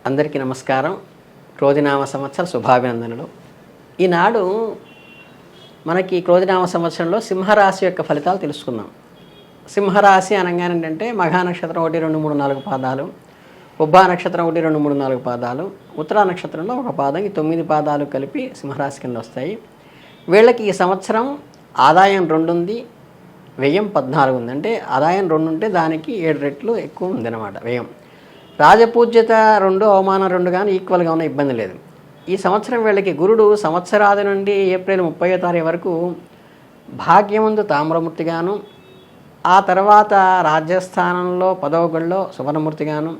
అందరికీ నమస్కారం. క్రోధినామ సంవత్సర శుభాభినందనలు. ఈనాడు మనకి క్రోధినామ సంవత్సరంలో సింహరాశి యొక్క ఫలితాలు తెలుసుకుందాం. సింహరాశి అనగానే ఏంటంటే మఘా నక్షత్రం 1, 2, 3, 4 పాదాలు, ఉబ్బా నక్షత్రం 1, 2, 3, 4 పాదాలు, ఉత్తరా నక్షత్రంలో ఒక పాదం, ఈ 9 పాదాలు కలిపి సింహరాశి కింద వస్తాయి. వీళ్ళకి ఈ సంవత్సరం ఆదాయం 2 ఉంది, వ్యయం 14 ఉంది. అంటే ఆదాయం 2 ఉంటే దానికి 7 రెట్లు ఎక్కువ ఉందన్నమాట వ్యయం. రాజపూజ్యత 2, అవమానం 2 కానీ ఈక్వల్గా ఉన్న ఇబ్బంది లేదు. ఈ సంవత్సరం వీళ్ళకి గురుడు సంవత్సరాది నుండి ఏప్రిల్ 30వ తారీఖు వరకు భాగ్యముందు తామ్రమూర్తిగాను, ఆ తర్వాత రాజ్యస్థానంలో 10వ గడిలో సువర్ణమూర్తిగాను,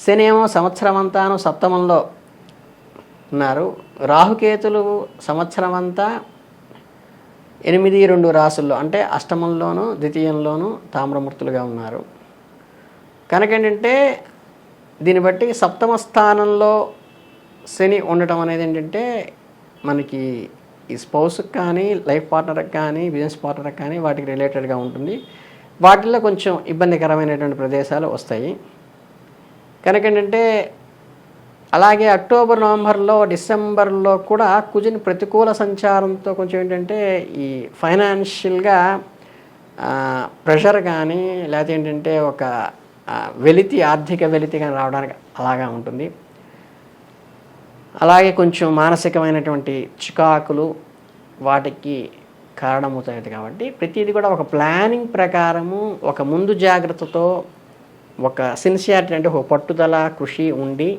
శని ఏమో సంవత్సరం అంతాను సప్తమంలో ఉన్నారు. రాహుకేతులు సంవత్సరం అంతా 8, 2 రాసుల్లో అంటే అష్టమంలోనూ ద్వితీయంలోనూ తామ్రమూర్తులుగా ఉన్నారు. కనుక ఏంటంటే దీన్ని బట్టి సప్తమ స్థానంలో శని ఉండటం అనేది ఏంటంటే మనకి ఈ స్పౌస్కి కానీ, లైఫ్ పార్ట్నర్కి కానీ, బిజినెస్ పార్ట్నర్కి కానీ వాటికి రిలేటెడ్గా ఉంటుంది. వాటిల్లో కొంచెం ఇబ్బందికరమైనటువంటి ప్రదేశాలు వస్తాయి. కనుక ఏంటంటే అలాగే అక్టోబర్, నవంబర్లో, డిసెంబర్లో కూడా కుజుని ప్రతికూల సంచారంతో కొంచెం ఏంటంటే ఈ ఫైనాన్షియల్గా ప్రెషర్ కానీ లేకపోతే ఏంటంటే ఒక వెలితి, ఆర్థిక వెలితి కానీ రావడానికి అలాగా ఉంటుంది. అలాగే కొంచెం మానసికమైనటువంటి చికాకులు వాటికి కారణమవుతాయి. కాబట్టి ప్రతిదీ కూడా ఒక ప్లానింగ్ ప్రకారము, ఒక ముందు జాగ్రత్తతో, ఒక సిన్సియారిటీ అంటే ఒక పట్టుదల, కృషి ఉండి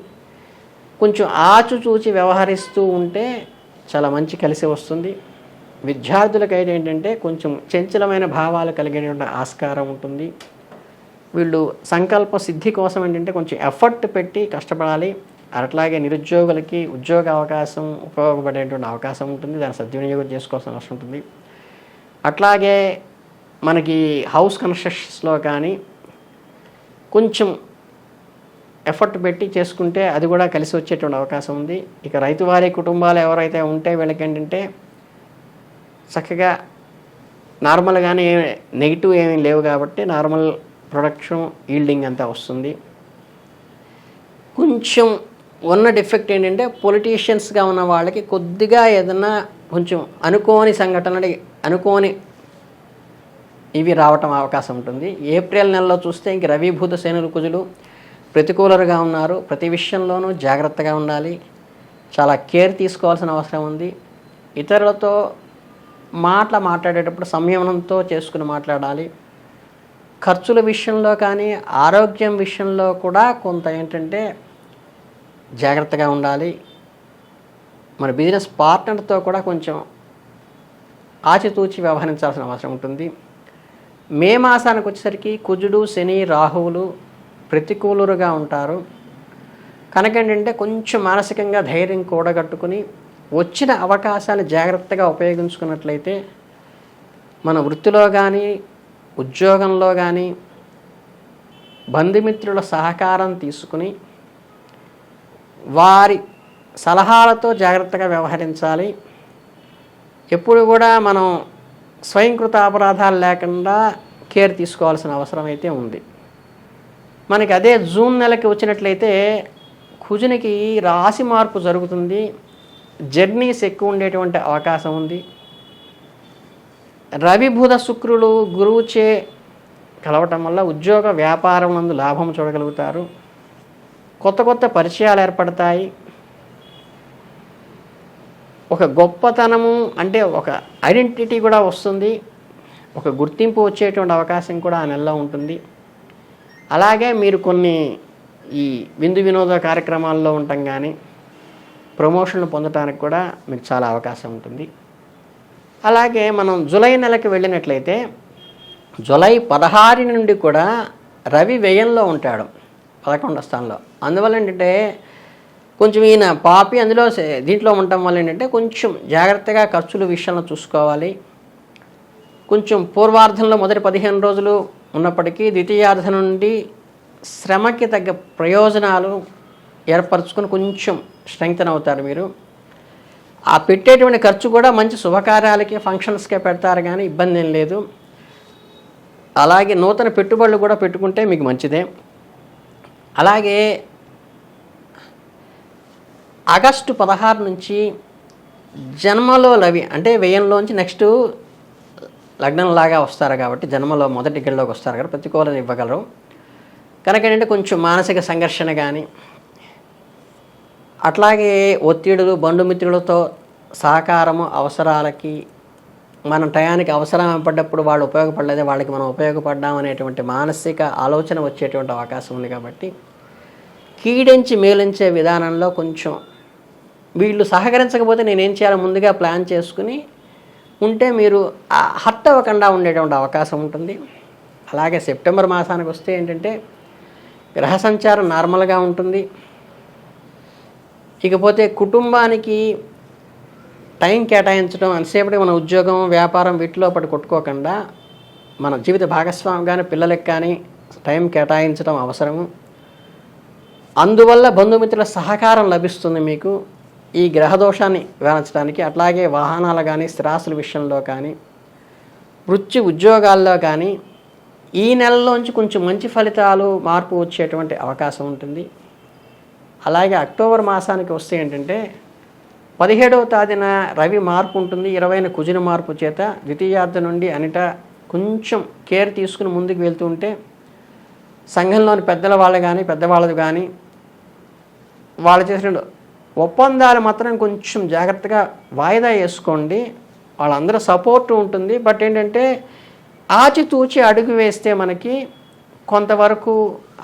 కొంచెం ఆచితూచి వ్యవహరిస్తూ ఉంటే చాలా మంచి కలిసి వస్తుంది. విద్యార్థులకైతే ఏంటంటే కొంచెం చంచలమైన భావాలు కలిగేటువంటి ఆస్కారం ఉంటుంది. వీళ్ళు సంకల్ప సిద్ధి కోసం ఏంటంటే కొంచెం ఎఫర్ట్ పెట్టి కష్టపడాలి. అట్లాగే నిరుద్యోగులకి ఉద్యోగ అవకాశం ఉపయోగపడేటువంటి అవకాశం ఉంటుంది. దాన్ని సద్వినియోగం చేసుకోవాల్సిన అవసరం ఉంటుంది. అట్లాగే మనకి హౌస్ కన్స్ట్రక్షన్స్లో కానీ కొంచెం ఎఫర్ట్ పెట్టి చేసుకుంటే అది కూడా కలిసి వచ్చేటువంటి అవకాశం ఉంది. ఇక రైతువారి కుటుంబాలు ఎవరైతే ఉంటే వీళ్ళకి ఏంటంటే చక్కగా నార్మల్గానే నెగిటివ్ ఏమీ లేవు కాబట్టి నార్మల్ ప్రొడక్షన్, ఈల్డింగ్ అంతా వస్తుంది. కొంచెం ఉన్న డిఫెక్ట్ ఏంటంటే పొలిటీషియన్స్గా ఉన్న వాళ్ళకి కొద్దిగా ఏదన్నా కొంచెం అనుకోని సంఘటనలు, అనుకోని ఇవి రావటం అవకాశం ఉంటుంది. ఏప్రిల్ నెలలో చూస్తే ఇంక రవి, బుధ, శనులు, కుజులు ప్రతికూలరుగా ఉన్నారు. ప్రతి విషయంలోనూ జాగ్రత్తగా ఉండాలి. చాలా కేర్ తీసుకోవాల్సిన అవసరం ఉంది. ఇతరులతో మాట్లాడేటప్పుడు సంయమనంతో చేసుకుని మాట్లాడాలి. ఖర్చుల విషయంలో కానీ, ఆరోగ్యం విషయంలో కూడా కొంత ఏంటంటే జాగ్రత్తగా ఉండాలి. మన బిజినెస్ పార్ట్నర్తో కూడా కొంచెం ఆచితూచి వ్యవహరించాల్సిన అవసరం ఉంటుంది. మే మాసానికి వచ్చేసరికి కుజుడు, శని, రాహువులు ప్రతికూలుగా ఉంటారు. కనుక ఏంటంటే కొంచెం మానసికంగా ధైర్యం కూడగట్టుకుని వచ్చిన అవకాశాన్ని జాగ్రత్తగా ఉపయోగించుకున్నట్లయితే మన వృత్తిలో కానీ, ఉద్యోగంలో కానీ బంధుమిత్రుల సహకారం తీసుకుని వారి సలహాలతో జాగ్రత్తగా వ్యవహరించాలి. ఎప్పుడు కూడా మనం స్వయంకృత అపరాధాలు లేకుండా కేర్ తీసుకోవాల్సిన అవసరం అయితే ఉంది. మనకి అదే జూన్ నెలకి వచ్చినట్లయితే కుజునికి రాశి మార్పు జరుగుతుంది. జర్నీస్ ఎక్కువ ఉండేటువంటి అవకాశం ఉంది. రవి, బుధ, శుక్రులు గురువుచే కలవటం వల్ల ఉద్యోగ వ్యాపారం నందు లాభం చూడగలుగుతారు. కొత్త కొత్త పరిచయాలు ఏర్పడతాయి. ఒక గొప్పతనము అంటే ఒక ఐడెంటిటీ కూడా వస్తుంది. ఒక గుర్తింపు వచ్చేటువంటి అవకాశం కూడా ఆ నెలలో ఉంటుంది. అలాగే మీరు కొన్ని ఈ విందు వినోద కార్యక్రమాల్లో ఉండటం కానీ, ప్రమోషన్లు పొందడానికి కూడా మీకు చాలా అవకాశం ఉంటుంది. అలాగే మనం జూలై నెలకి వెళ్ళినట్లయితే జూలై 16 నుండి కూడా రవి వ్యయంలో ఉంటాడు 11వ స్థానంలో. అందువల్ల ఏంటంటే కొంచెం ఈయన పాపి అందులో దీంట్లో ఉండటం వల్ల ఏంటంటే కొంచెం జాగ్రత్తగా ఖర్చుల విషయంలో చూసుకోవాలి. కొంచెం పూర్వార్ధంలో మొదటి 15 రోజులు ఉన్నప్పటికీ ద్వితీయార్ధం నుండి శ్రమకి తగ్గ ప్రయోజనాలు ఏర్పరచుకొని కొంచెం స్ట్రెంగ్తన్ అవుతారు మీరు. ఆ పెట్టేటువంటి ఖర్చు కూడా మంచి శుభకార్యాలకి, ఫంక్షన్స్కే పెడతారు కానీ ఇబ్బంది ఏం లేదు. అలాగే నూతన పెట్టుబడులు కూడా పెట్టుకుంటే మీకు మంచిదే. అలాగే ఆగస్టు 16 నుంచి జన్మలో రవి అంటే వ్యయంలోంచి నెక్స్ట్ లగ్నంలాగా వస్తారు కాబట్టి జన్మలో మొదటి గడిలోకి వస్తారు కాబట్టి ప్రతికూలత ఇవ్వగలరు. కనుక ఏంటంటే కొంచెం మానసిక సంఘర్షణ కానీ, అట్లాగే ఒత్తిడులు, బంధుమిత్రులతో సహకారము, అవసరాలకి మనం టయానికి అవసరం పడ్డప్పుడు వాళ్ళు ఉపయోగపడలేదే వాళ్ళకి మనం ఉపయోగపడ్డాం అనేటువంటి మానసిక ఆలోచన వచ్చేటువంటి అవకాశం ఉంది. కాబట్టి కీడించి మేలించే విధానంలో కొంచెం వీళ్ళు సహకరించకపోతే నేనేం చేయాలో ముందుగా ప్లాన్ చేసుకుని ఉంటే మీరు హర్ట్ అవ్వకుండా ఉండేటువంటి అవకాశం ఉంటుంది. అలాగే సెప్టెంబర్ మాసానికి వస్తే ఏంటంటే గ్రహ సంచారం నార్మల్గా ఉంటుంది. ఇకపోతే కుటుంబానికి టైం కేటాయించడం, అంతసేపటికి మన ఉద్యోగం, వ్యాపారం వీటిలో పడి కొట్టుకోకుండా మన జీవిత భాగస్వామి కానీ పిల్లలకి కానీ టైం కేటాయించడం అవసరము. అందువల్ల బంధుమిత్రుల సహకారం లభిస్తుంది మీకు ఈ గ్రహదోషాన్ని నివారించడానికి. అట్లాగే వాహనాలు కానీ, స్థిరాస్తుల విషయంలో కానీ, వృత్తి ఉద్యోగాల్లో కానీ ఈ నెలలోంచి కొంచెం మంచి ఫలితాలు, మార్పు వచ్చేటువంటి అవకాశం ఉంటుంది. అలాగే అక్టోబర్ మాసానికి వస్తే ఏంటంటే 17వ తేదీన రవి మార్పు ఉంటుంది, 20న కుజుని మార్పు చేత ద్వితీయార్థం నుండి అన్నిట కొంచెం కేర్ తీసుకుని ముందుకు వెళ్తూ ఉంటే సంఘంలోని పెద్దల వాళ్ళు కానీ, పెద్దవాళ్ళది కానీ వాళ్ళు చేసిన ఒప్పందాలు మాత్రం కొంచెం జాగ్రత్తగా వాయిదా వేసుకోండి. వాళ్ళందరూ సపోర్ట్ ఉంటుంది. బట్ ఏంటంటే ఆచితూచి అడుగు వేస్తే మనకి కొంతవరకు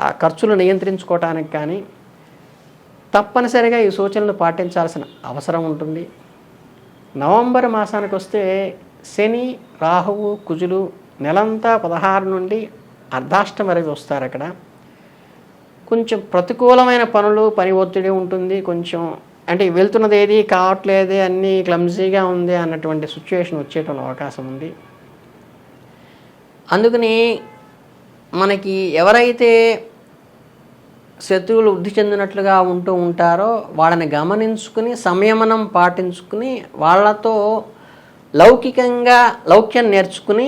ఆ ఖర్చులు నియంత్రించుకోవటానికి కానీ తప్పనిసరిగా ఈ సూచనలు పాటించాల్సిన అవసరం ఉంటుంది. నవంబర్ మాసానికి వస్తే శని, రాహువు, కుజులు నెలంతా 16 నుండి అర్ధాష్టం వరకు వస్తారు. అక్కడ కొంచెం ప్రతికూలమైన పనులు, పని ఒత్తిడి ఉంటుంది. కొంచెం అంటే వెళ్తున్నది ఏది కావట్లేదే, అన్నీ క్లమ్జీగా ఉంది అన్నటువంటి సిచ్యువేషన్ వచ్చేటువంటి అవకాశం ఉంది. అందుకని మనకి ఎవరైతే శత్రువులు వృద్ధి చెందినట్లుగా ఉంటూ ఉంటారో వాళ్ళని గమనించుకుని సంయమనం పాటించుకుని వాళ్ళతో లౌక్యం నేర్చుకుని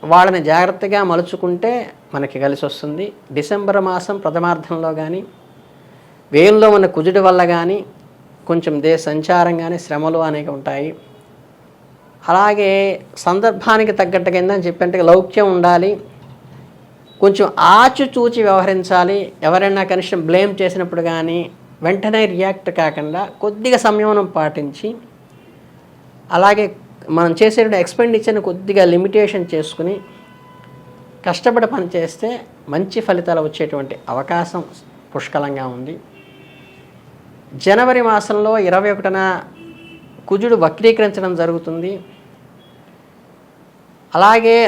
వాళ్ళని జాగ్రత్తగా మలుచుకుంటే మనకి కలిసి వస్తుంది. డిసెంబర్ మాసం ప్రథమార్థంలో కానీ వేయంలో ఉన్న కుజుడి వల్ల కానీ కొంచెం దేశ సంచారం కానీ శ్రమలు అనేవి ఉంటాయి. అలాగే సందర్భానికి తగ్గట్టుగా ఏందని చెప్పంటే లౌక్యం ఉండాలి, కొంచెం ఆచితూచి వ్యవహరించాలి. ఎవరైనా కనీసం బ్లేమ్ చేసినప్పుడు కానీ వెంటనే రియాక్ట్ కాకుండా కొద్దిగా సంయమనం పాటించి, అలాగే మనం చేసే ఎక్స్పెండిచర్ని కొద్దిగా లిమిటేషన్ చేసుకుని కష్టపడి పని చేస్తే మంచి ఫలితాలు వచ్చేటువంటి అవకాశం పుష్కలంగా ఉంది. జనవరి మాసంలో 21న కుజుడు వక్రీకరించడం జరుగుతుంది. అలాగే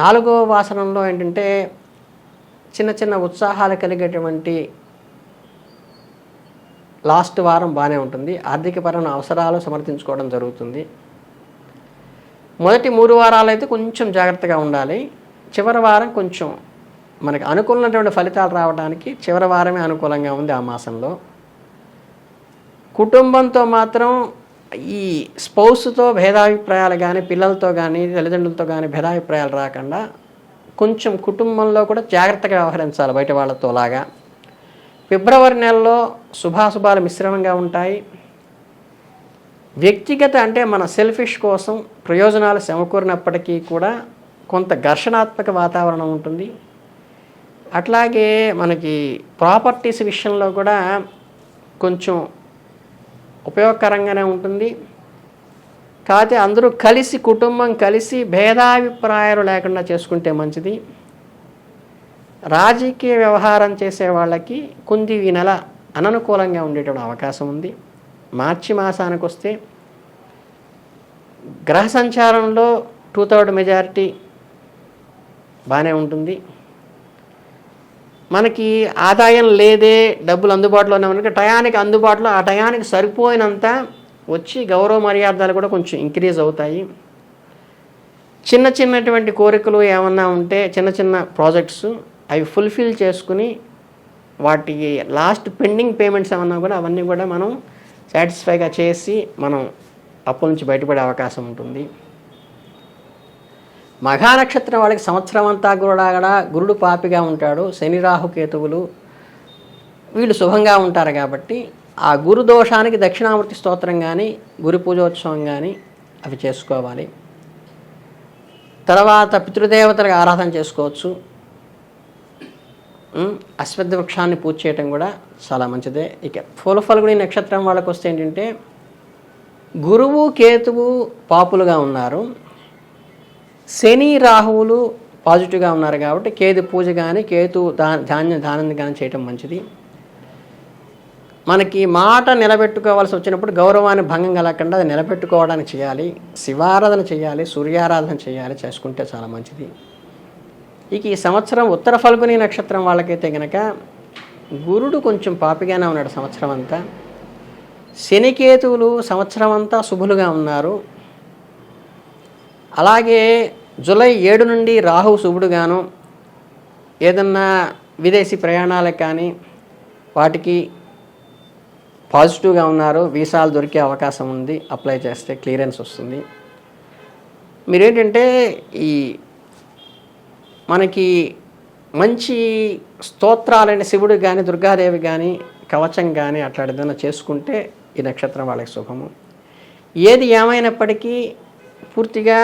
4వ వాసనంలో ఏంటంటే చిన్న చిన్న ఉత్సాహాలు కలిగేటువంటి లాస్ట్ వారం బాగానే ఉంటుంది. ఆర్థికపరమైన అవసరాలు సమర్థించుకోవడం జరుగుతుంది. మొదటి 3 వారాలు అయితే కొంచెం జాగ్రత్తగా ఉండాలి. చివరి వారం కొంచెం మనకి అనుకూలమైనటువంటి ఫలితాలు రావడానికి చివరి వారమే అనుకూలంగా ఉంది ఆ మాసంలో. కుటుంబంతో మాత్రం ఈ స్పౌస్తో భేదాభిప్రాయాలు కానీ, పిల్లలతో కానీ, తల్లిదండ్రులతో కానీ భేదాభిప్రాయాలు రాకుండా కొంచెం కుటుంబంలో కూడా జాగ్రత్తగా వ్యవహరించాలి బయట వాళ్ళతో లాగా. ఫిబ్రవరి నెలలో శుభాశుభాలు మిశ్రమంగా ఉంటాయి. వ్యక్తిగత అంటే మన సెల్ఫిష్ కోసం ప్రయోజనాలు సమకూరినప్పటికీ కూడా కొంత ఘర్షణాత్మక వాతావరణం ఉంటుంది. అట్లాగే మనకి ప్రాపర్టీస్ విషయంలో కూడా కొంచెం ఉపయోగకరంగానే ఉంటుంది. కాకపోతే అందరూ కలిసి, కుటుంబం కలిసి భేదాభిప్రాయాలు లేకుండా చేసుకుంటే మంచిది. రాజకీయ వ్యవహారం చేసే వాళ్ళకి కొంది ఈ నెల అననుకూలంగా ఉండేటువంటి అవకాశం ఉంది. మార్చి మాసానికి వస్తే గ్రహ సంచారంలో 2/3 మెజారిటీ బాగానే ఉంటుంది. మనకి ఆదాయం లేదే, డబ్బులు అందుబాటులోనే ఉన్నాయి, టయానికి అందుబాటులో ఆ టయానికి సరిపోయినంత వచ్చి గౌరవ మర్యాదలు కూడా కొంచెం ఇంక్రీజ్ అవుతాయి. చిన్నటువంటి కోరికలు ఏమన్నా ఉంటే చిన్న చిన్న ప్రాజెక్ట్స్ అవి ఫుల్ఫిల్ చేసుకుని వాటికి లాస్ట్ పెండింగ్ పేమెంట్స్ ఏమన్నా కూడా అవన్నీ కూడా మనం సాటిస్ఫైగా చేసి మనం అప్పుల నుంచి బయటపడే అవకాశం ఉంటుంది. మఘా నక్షత్రం వాళ్ళకి సంవత్సరం అంతా కూడా గురుడు పాపిగా ఉంటాడు. శని రాహు కేతువులు వీళ్ళు శుభంగా ఉంటారు కాబట్టి ఆ గురు దోషానికి దక్షిణామూర్తి స్తోత్రం కానీ గురు పూజోత్సవం కానీ అవి చేసుకోవాలి. తర్వాత పితృదేవతలకు ఆరాధన చేసుకోవచ్చు. అశ్వత్థ వృక్షాన్ని పూజ చేయటం కూడా చాలా మంచిదే. ఇక ఫల్గుణి నక్షత్రం వాళ్ళకి వస్తే ఏంటంటే గురువు కేతువు పాపులుగా ఉన్నారు, శని రాహువులు పాజిటివ్గా ఉన్నారు కాబట్టి కేతు పూజ కానీ కేతు దానం కానీ చేయటం మంచిది. మనకి మాట నిలబెట్టుకోవాల్సి వచ్చినప్పుడు గౌరవాన్ని భంగం కలగకుండా అది నిలబెట్టుకోవడానికి చేయాలి. శివారాధన చేయాలి, సూర్యారాధన చేయాలి, చేసుకుంటే చాలా మంచిది. ఇక ఈ సంవత్సరం ఉత్తర ఫల్గుని నక్షత్రం వాళ్ళకైతే కనుక గురుడు కొంచెం పాపిగానే ఉన్నాడు సంవత్సరం అంతా. శనికేతువులు సంవత్సరం అంతా శుభులుగా ఉన్నారు. అలాగే జూలై 7 నుండి రాహు శుభుడుగాను, ఏదన్నా విదేశీ ప్రయాణాలకు కానీ వాటికి పాజిటివ్గా ఉన్నారు. వీసాలు దొరికే అవకాశం ఉంది, అప్లై చేస్తే క్లియరెన్స్ వస్తుంది. మీరేంటంటే ఈ మనకి మంచి స్తోత్రాలైన శివుడు కానీ దుర్గాదేవి కానీ కవచం కానీ అట్లాంటి ఏదైనా చేసుకుంటే ఈ నక్షత్రం వాళ్ళకి శుభము. ఏది ఏమైనప్పటికీ పూర్తిగా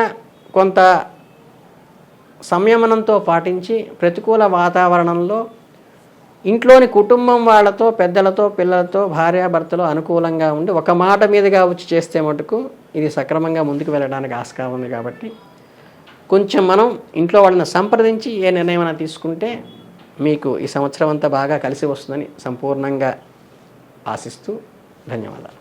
కొంత సంయమనంతో పాటించి ప్రతికూల వాతావరణంలో ఇంట్లోని కుటుంబం వాళ్ళతో, పెద్దలతో, పిల్లలతో, భార్యాభర్తలు అనుకూలంగా ఉండి ఒక మాట మీదుగా వచ్చి చేస్తే మటుకు ఇది సక్రమంగా ముందుకు వెళ్ళడానికి ఆస్కారం ఉంది. కాబట్టి కొంచెం మనం ఇంట్లో వాళ్ళని సంప్రదించి ఏ నిర్ణయం తీసుకుంటే మీకు ఈ సంవత్సరం అంతా బాగా కలిసి వస్తుందని సంపూర్ణంగా ఆశిస్తూ ధన్యవాదాలు.